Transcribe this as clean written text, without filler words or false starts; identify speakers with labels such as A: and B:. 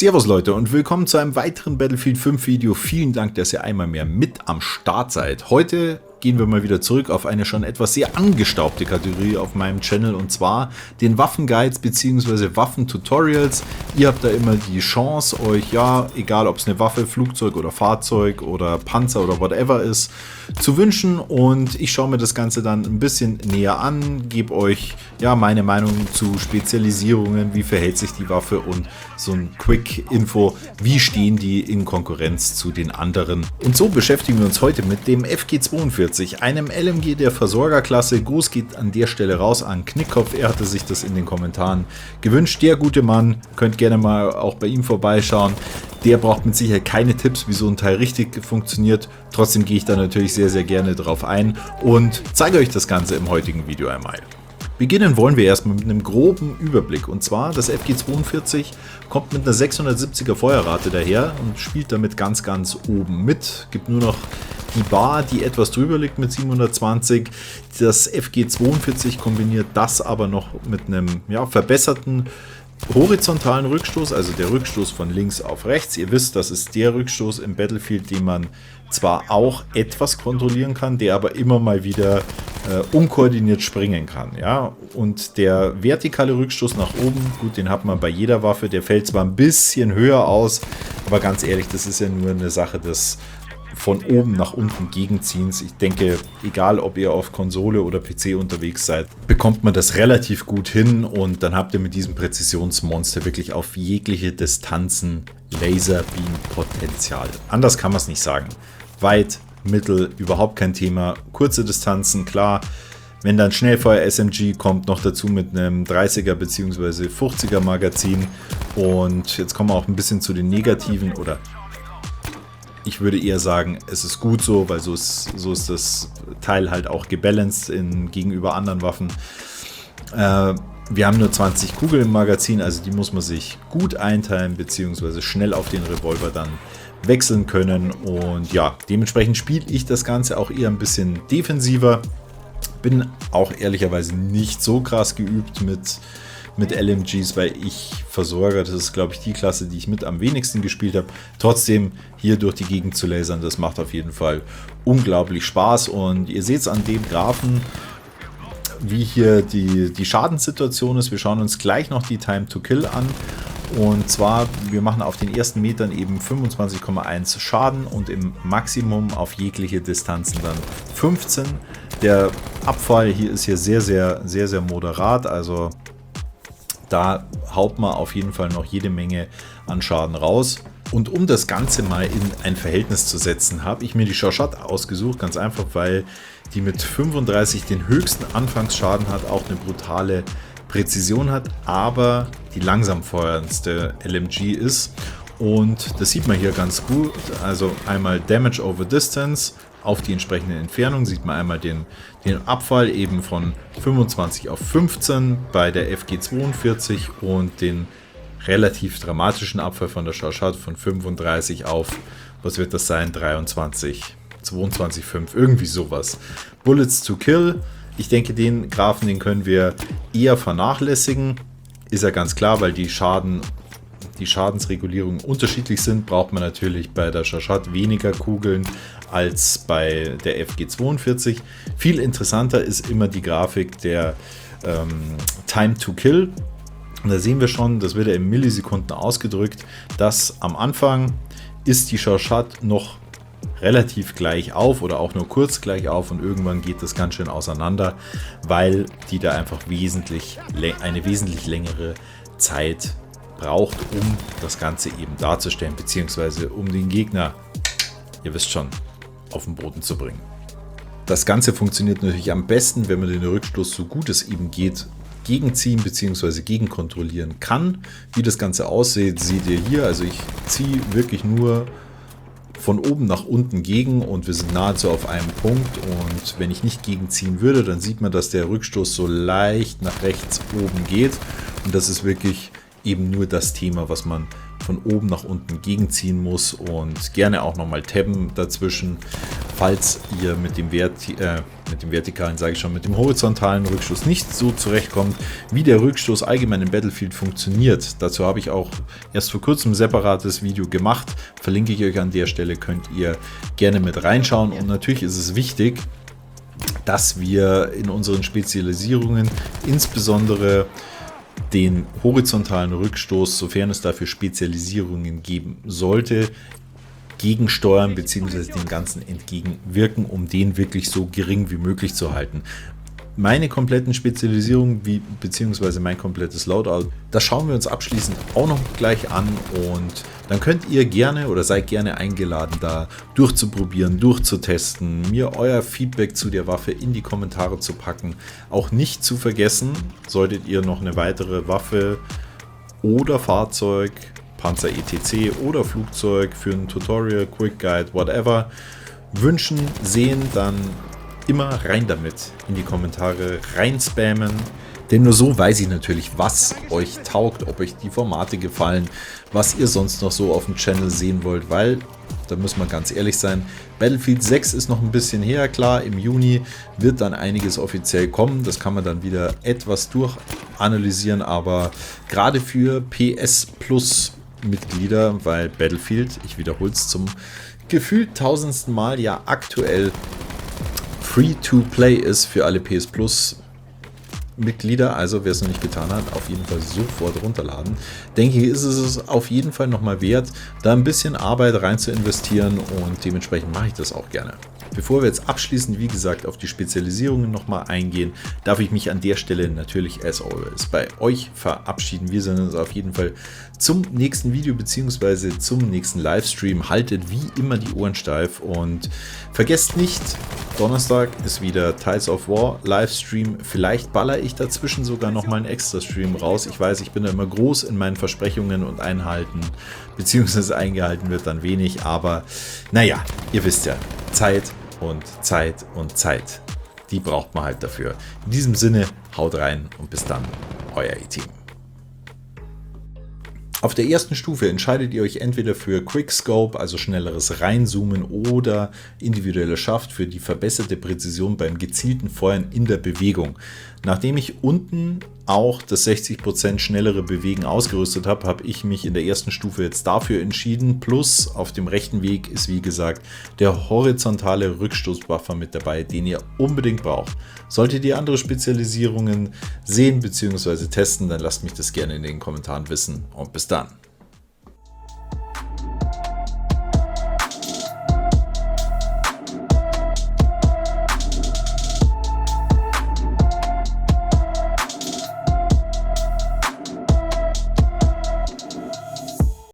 A: Servus Leute und willkommen zu einem weiteren Battlefield 5 Video. Vielen Dank, dass ihr einmal mehr mit am Start seid. Heute gehen wir mal wieder zurück auf eine schon etwas sehr angestaubte Kategorie auf meinem Channel, und zwar den Waffenguides bzw. Waffentutorials. Ihr habt da immer die Chance, euch, ja, egal ob es eine Waffe, Flugzeug oder Fahrzeug oder Panzer oder whatever ist, zu wünschen, und ich schaue mir das Ganze dann ein bisschen näher an, gebe euch ja meine Meinung zu Spezialisierungen, wie verhält sich die Waffe und so ein Quick-Info, wie stehen die in Konkurrenz zu den anderen. Und so beschäftigen wir uns heute mit dem FG42, einem LMG der Versorgerklasse. Gruß geht an der Stelle raus an Knickkopf, er hatte sich das in den Kommentaren gewünscht. Der gute Mann, könnt gerne mal auch bei ihm vorbeischauen. Der braucht mit Sicherheit keine Tipps, wie so ein Teil richtig funktioniert. Trotzdem gehe ich da natürlich sehr, sehr gerne drauf ein und zeige euch das Ganze im heutigen Video einmal. Beginnen wollen wir erstmal mit einem groben Überblick, und zwar das FG42 kommt mit einer 670er Feuerrate daher und spielt damit ganz oben mit. Gibt nur noch die Bar, die etwas drüber liegt mit 720. Das FG42 kombiniert das aber noch mit einem verbesserten horizontalen Rückstoß, also der Rückstoß von links auf rechts. Ihr wisst, das ist der Rückstoß im Battlefield, den man zwar auch etwas kontrollieren kann, der aber immer mal wieder unkoordiniert springen kann. Ja? Und der vertikale Rückstoß nach oben, gut, den hat man bei jeder Waffe, der fällt zwar ein bisschen höher aus, aber ganz ehrlich, das ist ja nur eine Sache des von oben nach unten Gegenziehens. Ich denke, egal ob ihr auf Konsole oder PC unterwegs seid, bekommt man das relativ gut hin, und dann habt ihr mit diesem Präzisionsmonster wirklich auf jegliche Distanzen Laserbeam-Potenzial. Anders kann man es nicht sagen. Weit, mittel, überhaupt kein Thema. Kurze Distanzen, klar. Wenn dann Schnellfeuer-SMG kommt, noch dazu mit einem 30er bzw. 50er Magazin. Und jetzt kommen wir auch ein bisschen zu den negativen, oder ich würde eher sagen, es ist gut so, weil so ist das Teil halt auch gebalanced gegenüber anderen Waffen. Wir haben nur 20 Kugeln im Magazin, also die muss man sich gut einteilen, beziehungsweise schnell auf den Revolver dann wechseln können. Und ja, dementsprechend spiele ich das Ganze auch eher ein bisschen defensiver. Bin auch ehrlicherweise nicht so krass geübt mit LMGs, weil ich Versorger, das ist glaube ich die Klasse, die ich mit am wenigsten gespielt habe. Trotzdem hier durch die Gegend zu lasern, das macht auf jeden Fall unglaublich Spaß, und ihr seht es an dem Graphen, wie hier die Schadenssituation ist. Wir schauen uns gleich noch die Time to Kill an, und zwar, wir machen auf den ersten Metern eben 25,1 Schaden und im Maximum auf jegliche Distanzen dann 15. Der Abfall hier ist hier sehr moderat, also da haut man auf jeden Fall noch jede Menge an Schaden raus. Und um das Ganze mal in ein Verhältnis zu setzen, habe ich mir die Shawshank ausgesucht. Ganz einfach, weil die mit 35 den höchsten Anfangsschaden hat, auch eine brutale Präzision hat, aber die langsam feuerndste LMG ist. Und das sieht man hier ganz gut. Also einmal Damage over Distance. Auf die entsprechende Entfernung sieht man einmal den Abfall eben von 25 auf 15 bei der FG42 und den relativ dramatischen Abfall von der Shawshank von 35 auf, was wird das sein, 23, 22,5, irgendwie sowas. Bullets to Kill, ich denke, den Graphen, den können wir eher vernachlässigen, ist ja ganz klar, weil die Schadensregulierungen unterschiedlich sind, braucht man natürlich bei der Shawshank weniger Kugeln als bei der FG42. Viel interessanter ist immer die Grafik der Time to Kill. Und da sehen wir schon, das wird ja in Millisekunden ausgedrückt, dass am Anfang ist die Shawshank noch relativ gleich auf oder auch nur kurz gleich auf, und irgendwann geht das ganz schön auseinander, weil die da einfach eine wesentlich längere Zeit braucht, um das Ganze eben darzustellen, beziehungsweise um den Gegner, ihr wisst schon, auf den Boden zu bringen. Das Ganze funktioniert natürlich am besten, wenn man den Rückstoß, so gut es eben geht, gegenziehen bzw. gegenkontrollieren kann. Wie das Ganze aussieht, seht ihr hier. Also ich ziehe wirklich nur von oben nach unten gegen, und wir sind nahezu auf einem Punkt, und wenn ich nicht gegenziehen würde, dann sieht man, dass der Rückstoß so leicht nach rechts oben geht, und das ist wirklich eben nur das Thema, was man von oben nach unten gegenziehen muss, und gerne auch nochmal tabben dazwischen, falls ihr mit dem vertikalen, sage ich schon, mit dem horizontalen Rückstoß nicht so zurechtkommt, wie der Rückstoß allgemein in Battlefield funktioniert. Dazu habe ich auch erst vor kurzem ein separates Video gemacht, verlinke ich euch an der Stelle, könnt ihr gerne mit reinschauen. Und natürlich ist es wichtig, dass wir in unseren Spezialisierungen insbesondere den horizontalen Rückstoß, sofern es dafür Spezialisierungen geben sollte, gegensteuern bzw. dem Ganzen entgegenwirken, um den wirklich so gering wie möglich zu halten. Meine kompletten Spezialisierungen bzw. mein komplettes Loadout, das schauen wir uns abschließend auch noch gleich an, und dann könnt ihr gerne oder seid gerne eingeladen, da durchzuprobieren, durchzutesten, mir euer Feedback zu der Waffe in die Kommentare zu packen. Auch nicht zu vergessen, solltet ihr noch eine weitere Waffe oder Fahrzeug, Panzer ETC oder Flugzeug für ein Tutorial, Quick Guide, whatever wünschen, sehen, dann immer rein damit, in die Kommentare rein spammen, denn nur so weiß ich natürlich, was euch taugt, ob euch die Formate gefallen, was ihr sonst noch so auf dem Channel sehen wollt, weil, da müssen wir ganz ehrlich sein, Battlefield 6 ist noch ein bisschen her, klar, im Juni wird dann einiges offiziell kommen, das kann man dann wieder etwas durchanalysieren, aber gerade für PS Plus Mitglieder, weil Battlefield, ich wiederhole es zum gefühlt 1000. Mal, ja aktuell Free-to-Play ist für alle PS Plus Mitglieder, also wer es noch nicht getan hat, auf jeden Fall sofort runterladen. Denke ich, ist es auf jeden Fall nochmal wert, da ein bisschen Arbeit rein zu investieren, und dementsprechend mache ich das auch gerne. Bevor wir jetzt abschließend, wie gesagt, auf die Spezialisierungen nochmal eingehen, darf ich mich an der Stelle natürlich as always bei euch verabschieden. Wir sehen uns auf jeden Fall zum nächsten Video bzw. zum nächsten Livestream. Haltet wie immer die Ohren steif und vergesst nicht, Donnerstag ist wieder Tides of War Livestream. Vielleicht baller ich dazwischen sogar nochmal einen extra Stream raus. Ich weiß, ich bin da immer groß in meinen Versprechungen und Einhalten, beziehungsweise eingehalten wird dann wenig, aber naja, ihr wisst ja, Zeit und Zeit und Zeit. Die braucht man halt dafür. In diesem Sinne, haut rein und bis dann, euer E-Team. Auf der ersten Stufe entscheidet ihr euch entweder für Quickscope, also schnelleres Reinzoomen, oder individuelle Schaft für die verbesserte Präzision beim gezielten Feuern in der Bewegung. Nachdem ich unten auch das 60% schnellere Bewegen ausgerüstet habe, habe ich mich in der ersten Stufe jetzt dafür entschieden. Plus auf dem rechten Weg ist, wie gesagt, der horizontale Rückstoßbuffer mit dabei, den ihr unbedingt braucht. Solltet ihr andere Spezialisierungen sehen bzw. testen, dann lasst mich das gerne in den Kommentaren wissen, und bis dann.